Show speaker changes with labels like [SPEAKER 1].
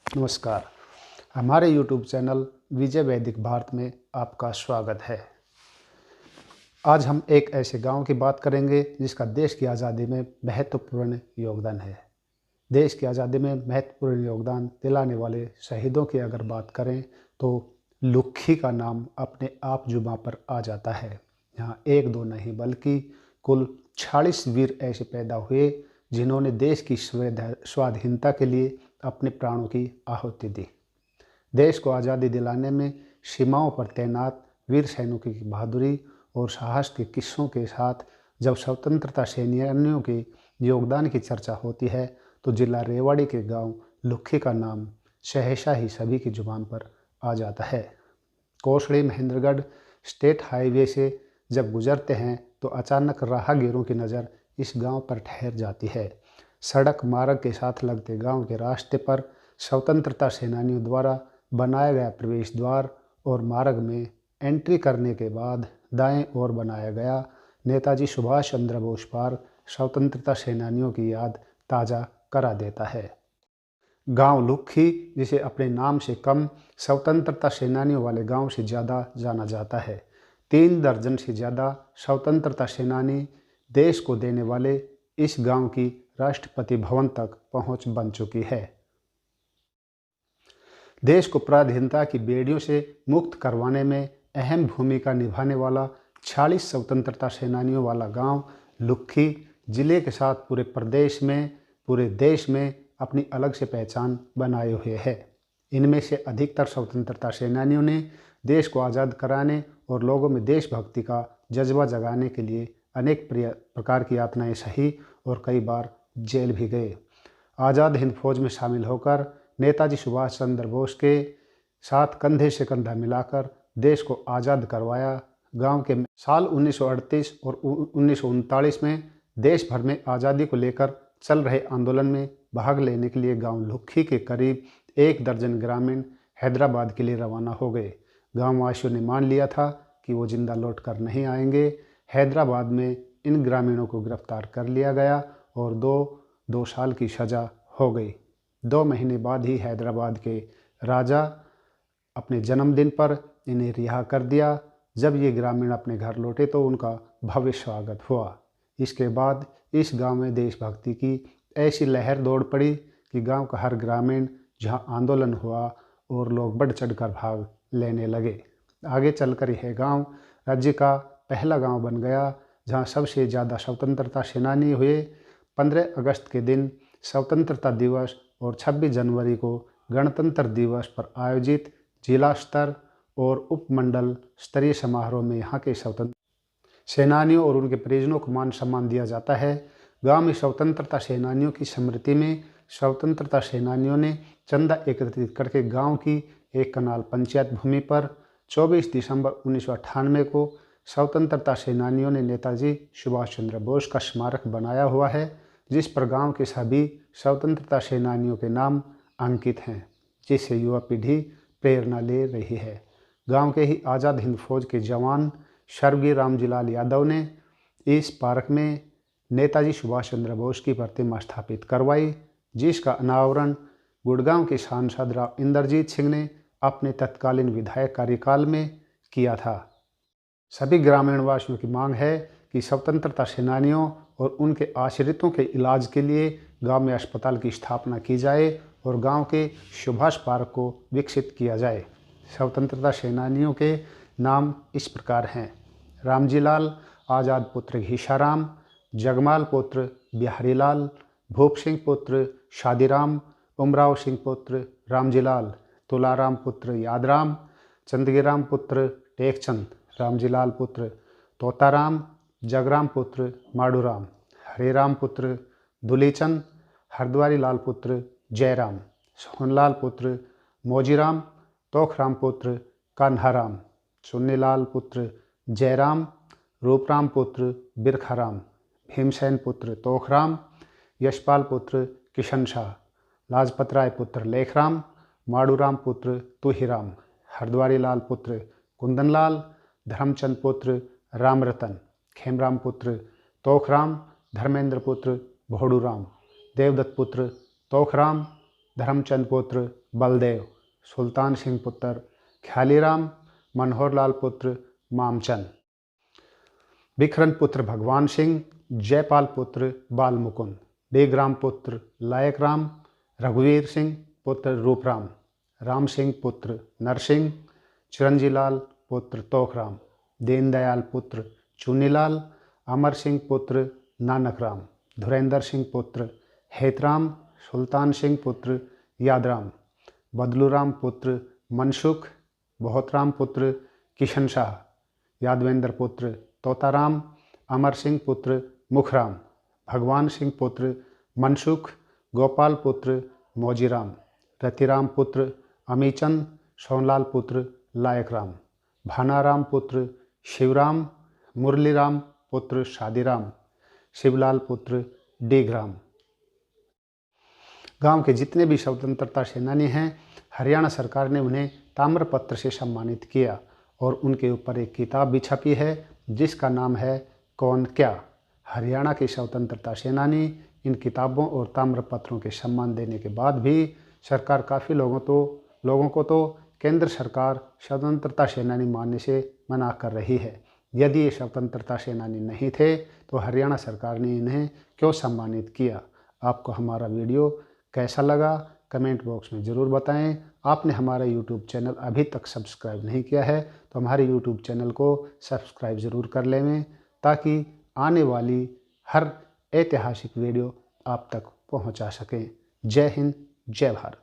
[SPEAKER 1] नमस्कार। हमारे YouTube channel विजय वैदिक भारत में आपका स्वागत है। आज हम एक ऐसे गांव की बात करेंगे जिसका देश की आज़ादी में महत्वपूर्ण योगदान है। देश की आज़ादी में महत्वपूर्ण योगदान दिलाने वाले शहीदों की अगर बात करें तो लुक्खी का नाम अपने आप जुबां पर आ जाता है। यहाँ एक दो नहीं बल्कि कुल 46 वीर ऐसे पैदा हुए जिन्होंने देश की स्वाधीनता के लिए अपने प्राणों की आहुति दी। देश को आज़ादी दिलाने में सीमाओं पर तैनात वीर सैनिकों की बहादुरी और साहस के किस्सों के साथ जब स्वतंत्रता सेनानियों के योगदान की चर्चा होती है तो जिला रेवाड़ी के गांव लुक्खी का नाम सहसा ही सभी की जुबान पर आ जाता है। कोसड़ी महेंद्रगढ़ स्टेट हाईवे से जब गुजरते हैं तो अचानक राहगीरों की नज़र इस गांव पर ठहर जाती है। सड़क मार्ग के साथ लगते गांव के रास्ते पर स्वतंत्रता सेनानियों द्वारा बनाया गया प्रवेश द्वार और मार्ग में एंट्री करने के बाद दाएं ओर बनाया गया नेताजी सुभाष चंद्र बोस पार्क स्वतंत्रता सेनानियों की याद ताज़ा करा देता है। गांव लुक्खी, जिसे अपने नाम से कम स्वतंत्रता सेनानियों वाले गांव से ज़्यादा जाना जाता है, 3 दर्जन से ज़्यादा स्वतंत्रता सेनानी देश को देने वाले इस गांव की राष्ट्रपति भवन तक पहुंच बन चुकी है। देश को पराधीनता की बेड़ियों से मुक्त करवाने में अहम भूमिका निभाने वाला 46 स्वतंत्रता सेनानियों वाला गांव लुक्खी जिले के साथ पूरे देश में अपनी अलग से पहचान बनाए हुए है। इनमें से अधिकतर स्वतंत्रता सेनानियों ने देश को आज़ाद कराने और लोगों में देशभक्ति का जज्बा जगाने के लिए अनेक प्रकार की यातनाएं सही और कई बार जेल भी गए। आज़ाद हिंद फौज में शामिल होकर नेताजी सुभाष चंद्र बोस के साथ कंधे से कंधा मिलाकर देश को आज़ाद करवाया। गांव के साल 1938 और 1939 में देश भर में आज़ादी को लेकर चल रहे आंदोलन में भाग लेने के लिए गांव लुक्खी के करीब 1 दर्जन ग्रामीण हैदराबाद के लिए रवाना हो गए। गाँव वासियों ने मान लिया था कि वो जिंदा लौट कर नहीं आएंगे। हैदराबाद में इन ग्रामीणों को गिरफ्तार कर लिया गया और 2 साल की सज़ा हो गई। 2 महीने बाद ही हैदराबाद के राजा अपने जन्मदिन पर इन्हें रिहा कर दिया। जब ये ग्रामीण अपने घर लौटे तो उनका भव्य स्वागत हुआ। इसके बाद इस गांव में देशभक्ति की ऐसी लहर दौड़ पड़ी कि गांव का हर ग्रामीण जहां आंदोलन हुआ और लोग बढ़ चढ़कर भाग लेने लगे। आगे चलकर यह गांव राज्य का पहला गांव बन गया जहां सबसे ज़्यादा स्वतंत्रता सेनानी हुए। 15 अगस्त के दिन स्वतंत्रता दिवस और 26 जनवरी को गणतंत्र दिवस पर आयोजित जिला स्तर और उपमंडल स्तरीय समारोह में यहाँ के स्वतंत्र सेनानियों और उनके परिजनों को मान सम्मान दिया जाता है। गांव में स्वतंत्रता सेनानियों की स्मृति में स्वतंत्रता सेनानियों ने चंदा एकत्रित करके गांव की 1 कनाल पंचायत भूमि पर 24 दिसंबर 1998 को स्वतंत्रता सेनानियों ने नेताजी सुभाष चंद्र बोस का स्मारक बनाया हुआ है, जिस पर गांव के सभी स्वतंत्रता सेनानियों के नाम अंकित हैं, जिससे युवा पीढ़ी प्रेरणा ले रही है। गांव के ही आज़ाद हिंद फौज के जवान स्वर्गीय रामजीलाल यादव ने इस पार्क में नेताजी सुभाष चंद्र बोस की प्रतिमा स्थापित करवाई, जिसका अनावरण गुड़गांव के सांसद राव इंद्रजीत सिंह ने अपने तत्कालीन विधायक कार्यकाल में किया था। सभी ग्रामीण वासियों की मांग है कि स्वतंत्रता सेनानियों और उनके आश्रितों के इलाज के लिए गांव में अस्पताल की स्थापना की जाए और गांव के सुभाष पार्क को विकसित किया जाए। स्वतंत्रता सेनानियों के नाम इस प्रकार हैं: रामजीलाल आज़ाद पुत्र घीशाराम, जगमाल पुत्र बिहारीलाल, भूप सिंह पुत्र शादीराम, उमराव सिंह पुत्र रामजीलाल, तुलाराम पुत्र यादराम, चंदगीराम पुत्र टेकचंद, रामजीलाल पुत्र तोताराम, जगराम पुत्र माडूराम, हरिराम पुत्र दुलीचंद, हरद्वारी लाल पुत्र जयराम, सोहनलाल पुत्र मोजीराम, तोखराम पुत्र कान्हाराम, चुन्नीलाल पुत्र जयराम, रूपराम पुत्र बिरखाराम, भीमसेन पुत्र तोखराम, यशपाल पुत्र किशन शाह, लाजपत राय पुत्र लेखराम, माडूराम पुत्र तुहिराम, हरद्वारी लाल पुत्र कुंदनलाल, धर्मचंद पुत्र रामरतन, खेमराम पुत्र तोखराम, धर्मेंद्र पुत्र भोडूराम, देवदत्त पुत्र तोखराम, धर्मचंद पुत्र बलदेव, सुल्तान सिंह पुत्र ख्यालीराम, मनोहर लाल पुत्र मामचंद, बिखरन पुत्र भगवान सिंह, जयपाल पुत्र बालमुकुंद, बेग्राम पुत्र लायक राम, रघुवीर सिंह पुत्र रूपराम, राम सिंह पुत्र नरसिंह, चिरंजीलाल पुत्र तोखराम, दीनदयाल पुत्र चुनीलाल, अमर सिंह पुत्र नानकराम, धुरेंद्र सिंह पुत्र हेतराम, सुल्तान सिंह पुत्र यादराम, बदलूराम पुत्र मनसुख, बहुतराम पुत्र किशन शाह, यादवेंद्र पुत्र तोताराम, अमर सिंह पुत्र मुखराम, भगवान सिंह पुत्र मनसुख, गोपाल पुत्र मौजीराम, रतिराम पुत्र अमीचंद, सोनलाल पुत्र लायकराम, भानाराम पुत्र शिवराम, मुरलीराम पुत्र शादीराम, शिवलाल पुत्र डीगराम। गांव के जितने भी स्वतंत्रता सेनानी हैं, हरियाणा सरकार ने उन्हें ताम्रपत्र से सम्मानित किया और उनके ऊपर एक किताब भी छपी है जिसका नाम है कौन क्या। हरियाणा के स्वतंत्रता सेनानी इन किताबों और ताम्रपत्रों के सम्मान देने के बाद भी सरकार काफ़ी लोगों को तो केंद्र सरकार स्वतंत्रता सेनानी मानने से मना कर रही है। यदि ये स्वतंत्रता सेनानी नहीं थे तो हरियाणा सरकार ने इन्हें क्यों सम्मानित किया। आपको हमारा वीडियो कैसा लगा कमेंट बॉक्स में ज़रूर बताएं। आपने हमारा यूट्यूब चैनल अभी तक सब्सक्राइब नहीं किया है तो हमारे यूट्यूब चैनल को सब्सक्राइब ज़रूर कर लें ताकि आने वाली हर ऐतिहासिक वीडियो आप तक पहुंचा सकें। जय हिंद, जय भारत।